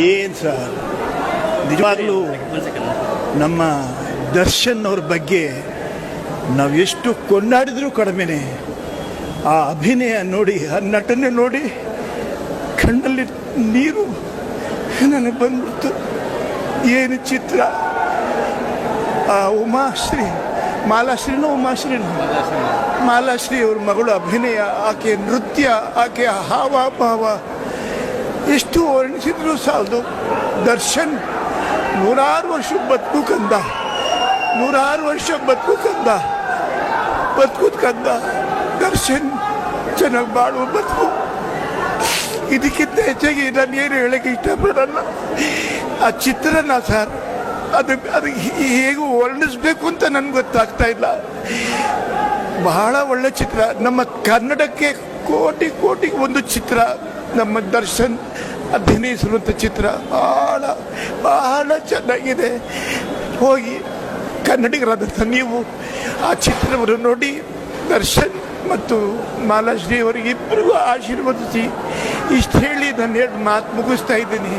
ಏನು ಸರ್, ನಿಜವಾಗ್ಲೂ ನಮ್ಮ ದರ್ಶನ್ ಅವ್ರ ಬಗ್ಗೆ ನಾವು ಎಷ್ಟು ಕೊಂಡಾಡಿದ್ರೂ ಕಡಿಮೆನೆ. ಆ ಅಭಿನಯ ನೋಡಿ, ಆ ನಟನೆ ನೋಡಿ ಕಣ್ಣಲ್ಲಿ ನೀರು ನನಗೆ ಬಂದ್ಬಿಡ್ತು. ಏನು ಚಿತ್ರ! ಆ ಉಮಾಶ್ರೀ, ಮಾಲಾಶ್ರೀ ಅವ್ರ ಮಗಳು ಅಭಿನಯ, ಆಕೆ ನೃತ್ಯ, ಆಕೆ ಹಾವಭಾವ ಎಷ್ಟು ವರ್ಣಿಸಿದ್ರು ಸಾಲದು. ದರ್ಶನ್ 106 ವರ್ಷ ಬದುಕು ಕಂದ, 106 ವರ್ಷ ಬದುಕುದ್ ಕಂದ ದರ್ಶನ್. ಚೆನ್ನಾಗಿ ಬಾಳುವ ಬದುಕು. ಇದಕ್ಕಿಂತ ಹೆಚ್ಚಾಗಿ ನಾನು ಏನು ಹೇಳಕ್ಕೆ ಇಷ್ಟಪಡಲ್ಲ. ಆ ಚಿತ್ರನ ಸರ್, ಅದು ಹೇಗೆ ವರ್ಣಿಸ್ಬೇಕು ಅಂತ ನನಗೆ ಗೊತ್ತಾಗ್ತಾ ಇಲ್ಲ. ಬಹಳ ಒಳ್ಳೆ ಚಿತ್ರ. ನಮ್ಮ ಕನ್ನಡಕ್ಕೆ ಕೋಟಿಗೆ ಒಂದು ಚಿತ್ರ ನಮ್ಮ ದರ್ಶನ್ ಅಭಿನಯಿಸಿರುವಂಥ ಚಿತ್ರ. ಬಹಳ ಚೆನ್ನಾಗಿದೆ. ಹೋಗಿ ಕನ್ನಡಿಗರಾದಂಥ ನೀವು ಆ ಚಿತ್ರವನ್ನು ನೋಡಿ ದರ್ಶನ್ ಮತ್ತು ಮಾಲಾಶ್ರೀ ಅವರಿಗಿಬ್ಬರಿಗೂ ಆಶೀರ್ವದಿಸಿ. ಇಷ್ಟು ಹೇಳಿ ನಾನು 2 ಮಾತು ಮುಗಿಸ್ತಾ ಇದ್ದೀನಿ.